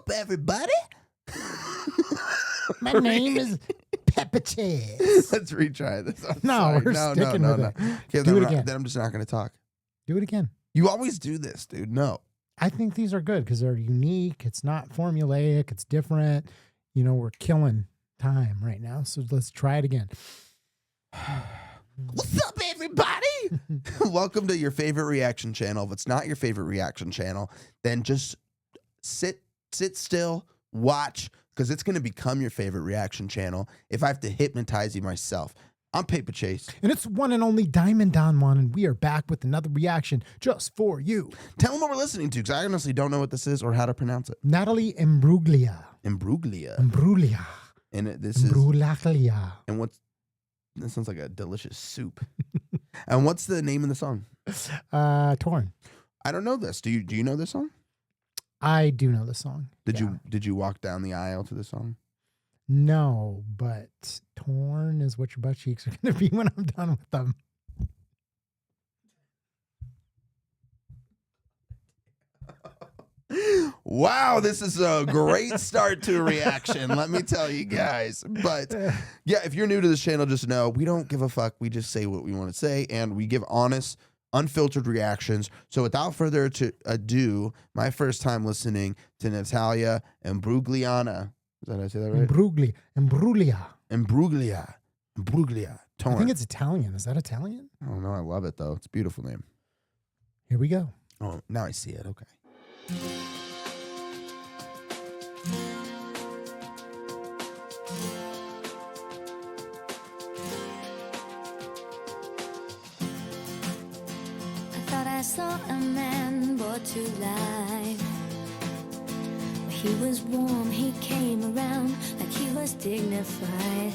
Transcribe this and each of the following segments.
up, everybody? My name is Pepper Cheese. Let's retry this. We're sticking with it. Okay, Do it again. Then I'm just not going to talk. Do it again. You always do this, dude. No. I think these are good because they're unique. It's not formulaic. It's different. You know, we're killing time right now. So let's try it again. What's up, everybody? Welcome to your favorite reaction channel. If it's not your favorite reaction channel, then just sit still, watch, because it's going to become your favorite reaction channel if I have to hypnotize you myself. I'm Paper Chase. And it's one and only Diamond Don Juan, and we are back with another reaction just for you. Tell them what we're listening to, because I honestly don't know what this is or how to pronounce it. Natalie Imbruglia. Imbruglia. Imbruglia. And this Imbruglia. And what's... That sounds like a delicious soup. And what's the name of the song? Torn. I don't know this. Do you know this song? I do know the song. Did you walk down the aisle to the song? No, but Torn is what your butt cheeks are going to be when I'm done with them. Wow, this is a great start to a reaction, let me tell you guys. But yeah, if you're new to this channel, just know we don't give a fuck. We just say what we want to say, and we give honest, unfiltered reactions. So without further ado, my first time listening to Natalia Imbruglia. Did I say that right? Imbruglia. Torn. I think it's Italian. Is that Italian? I don't know. I love it, though. It's a beautiful name. Here we go. Oh, now I see it. Okay. I saw a man brought to life. He was warm, he came around like he was dignified.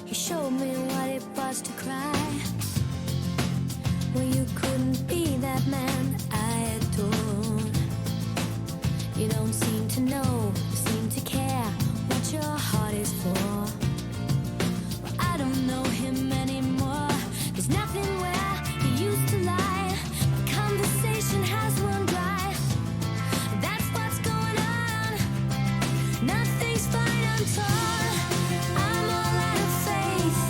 He showed me what it was to cry. Well, you couldn't be that man I adored. You don't seem to know, seem to care what your heart is for. Well, I don't know him anymore. There's nothing where he used to lie. Conversation has run dry. That's what's going on. Nothing's fine, I'm torn. I'm all out of faith.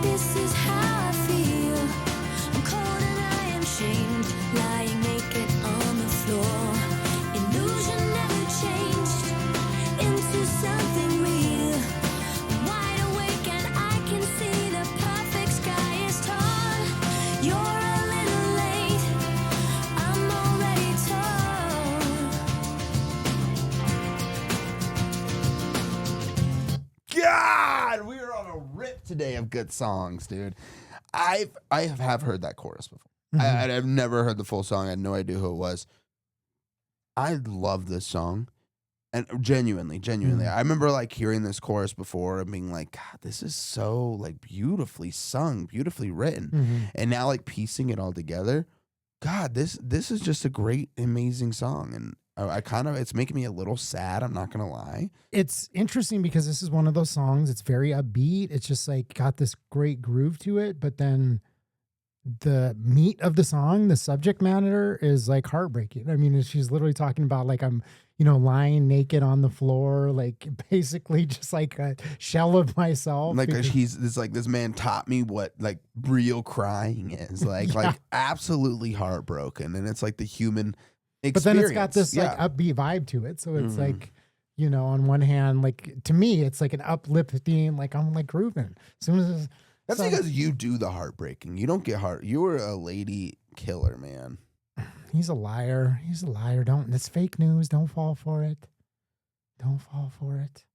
This is how I feel. I'm cold and I am shamed, lying naked on the floor. Illusion never changed into something real. I'm wide awake and I can see the perfect sky is torn. You're God, we are on a rip today of good songs, dude. I have heard that chorus before. Mm-hmm. I've never heard the full song. I had no idea who it was. I love this song, and genuinely, I remember like hearing this chorus before and being like, God, this is so like beautifully sung, beautifully written, and now like piecing it all together. God, this is just a great, amazing song, and I kind of, it's making me a little sad. I'm not going to lie. It's interesting because this is one of those songs. It's very upbeat. It's just like got this great groove to it. But then the meat of the song, the subject matter is like heartbreaking. I mean, she's literally talking about like, I'm, lying naked on the floor, like basically just like a shell of myself. Like this man taught me what like real crying is like, like absolutely heartbroken. And it's like the human experience. But then it's got this like upbeat vibe to it. So it's like, on one hand, like to me, it's like an uplifting, like I'm like grooving. As soon as that's because you do the heartbreaking. You don't get heart. You were a lady killer, man. He's a liar. He's a liar. It's fake news. Don't fall for it. Don't fall for it.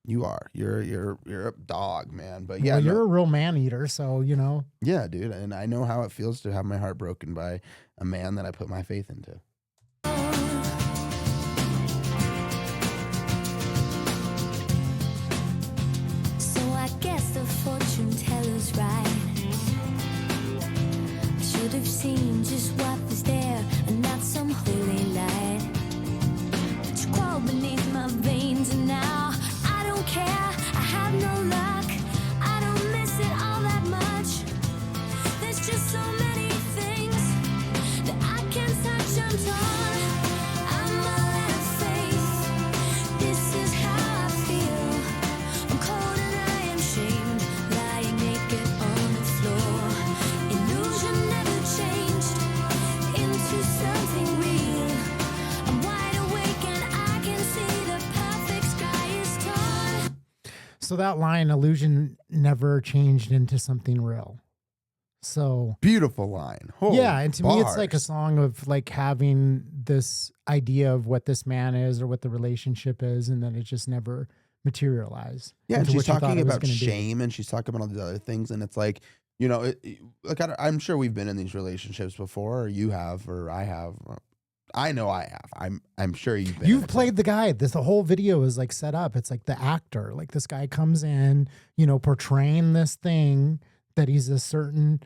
You are. You're a dog, man. But yeah, you're a real man eater. So Yeah, dude. And I know how it feels to have my heart broken by a man that I put my faith into. Fortune teller's right. I should have seen just what was there and not some holy light. But you crawled beneath my veins and now I don't care. I have no luck. I don't miss it all that much. There's just so many things that I can't touch. I'm So that line, illusion never changed into something real. So Beautiful line. yeah, Holy and to me, it's like a bars. song of like having this idea of what this man is or what the relationship is, and then it just never materialized. Yeah, and into she's what you thought talking it was about going to be. shame, and she's talking about all these other things, and it's like, like I'm sure we've been in these relationships before, or you have, or I have. I know I have. I'm sure you've been. You've played the guy. The whole video is like set up. It's like the actor. Like this guy comes in, portraying this thing that he's a certain,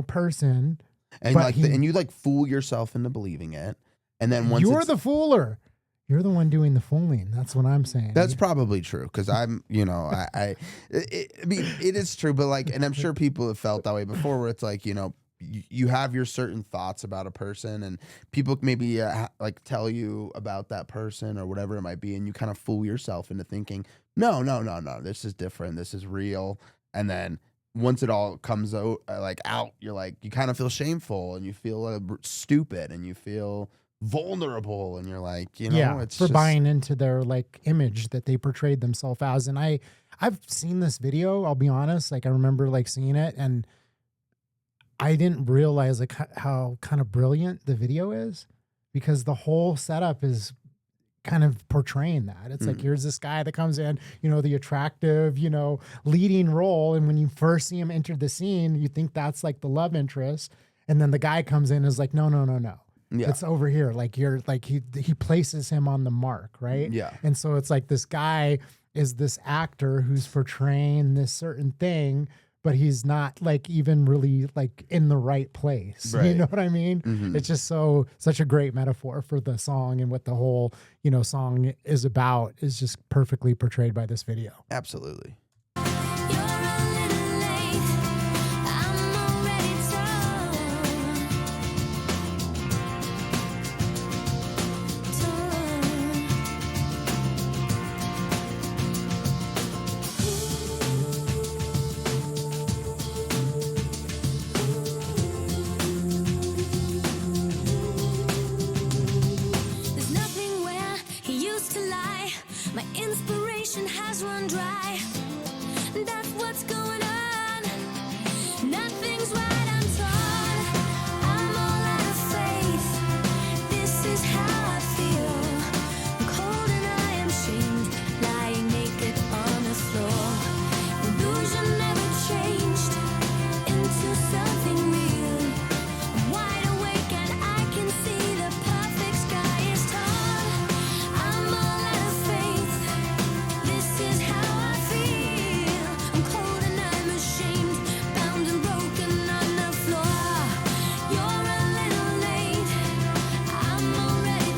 person. and but like, and you like fool yourself into believing it, and then once You're it's, the fooler. You're the one doing the fooling. That's what I'm saying. that's probably true because I'm, I mean, it is true, but like, and I'm sure people have felt that way before, where it's like, you have your certain thoughts about a person, and people maybe like tell you about that person or whatever it might be, and you kind of fool yourself into thinking, no, this is different, this is real, and then once it all comes out, you're like, you kind of feel shameful, and you feel stupid, and you feel vulnerable, and you're like, it's for just, buying into their like image that they portrayed themselves as. And I've seen this video, I'll be honest, like I remember like seeing it, and I didn't realize like how kind of brilliant the video is, because the whole setup is kind of portraying that. It's like, here's this guy that comes in, the attractive, leading role, and when you first see him enter the scene, you think that's like the love interest, and then the guy comes in and is like, no. yeah, It's over here. Like you're like he places him on the mark, right? yeah. And so it's like this guy is this actor who's portraying this certain thing, but he's not like even really like in the right place. You Right. know what I mean? Mhm. It's just such a great metaphor for the song, and what the whole, song is about is just perfectly portrayed by this video. Absolutely. You're a little late. I'm already There's nothing where he used to lie. My inspiration has run dry. That's what's going on. Nothing's right, I'm torn. I'm all out of faith. This is how I feel. I'm cold and I am shamed, lying naked on the floor. Illusion never changed into something real. I'm wide awake and I can see the perfect sky is torn. I'm all out of faith. This is how I feel. I'm cold and I'm ashamed, bound and broken on the floor. You're a little late. I'm already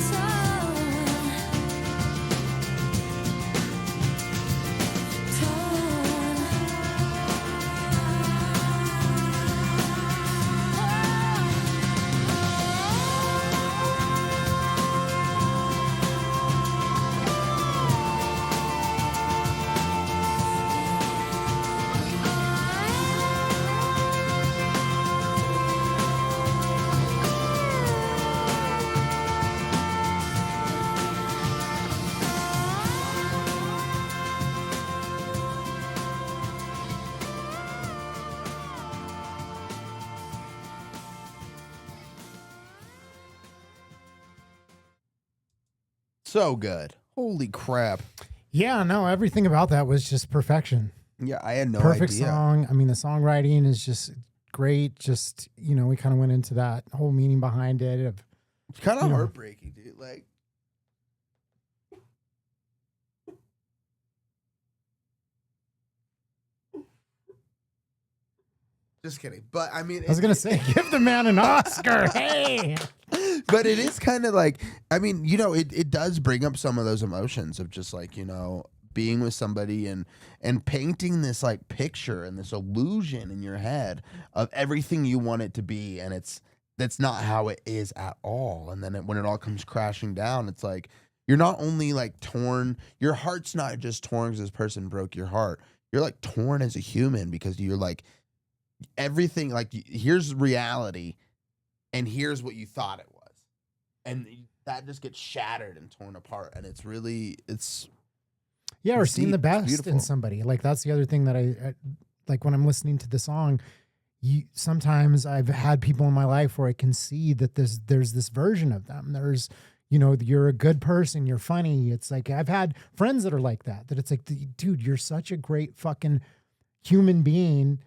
So good. Holy crap. Yeah, no, everything about that was just perfection. Yeah, I had no Perfect idea. song. I mean, the songwriting is just great. Just, we kind of went into that whole meaning behind it of, It's kind of you know. heartbreaking, dude. Like, just kidding. But I mean, I was going to say, give the man an Oscar. Hey. but it is kind of like, I mean, it does bring up some of those emotions of just like, being with somebody and painting this like picture and this illusion in your head of everything you want it to be, and that's not how it is at all. And then when it all comes crashing down, it's like you're not only like torn, your heart's not just torn because this person broke your heart. You're like torn as a human because you're like everything, like here's reality and here's what you thought it was, and that just gets shattered and torn apart, and it's Yeah, or It's seeing deep, the it's best beautiful. in somebody. Like that's the other thing that I like when I'm listening to the song. Sometimes I've had people in my life where I can see that there's this version of them. There's, you're a good person, you're funny. It's like I've had friends that are like that. That it's like, dude, you're such a great fucking human being.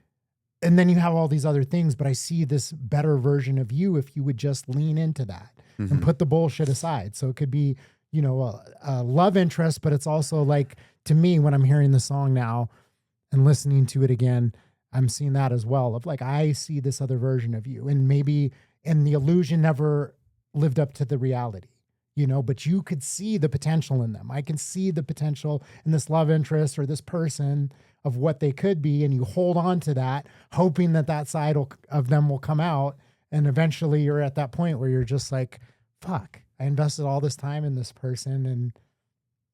And then you have all these other things, but I see this better version of you if you would just lean into that and put the bullshit aside. So it could be, a love interest, but it's also like, to me, when I'm hearing the song now and listening to it again, I'm seeing that as well of like, I see this other version of you, and the illusion never lived up to the reality, but you could see the potential in them. I can see the potential in this love interest or this person of what they could be. And you hold on to that, hoping that side of them will come out. And eventually you're at that point where you're just like, fuck, I invested all this time in this person, and,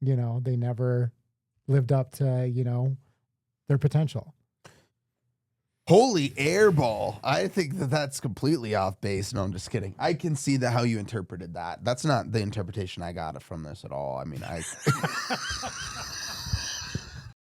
they never lived up to, their potential. Holy airball. I think that's completely off base. No, I'm just kidding. I can see how you interpreted that. That's not the interpretation I got from this at all. I mean,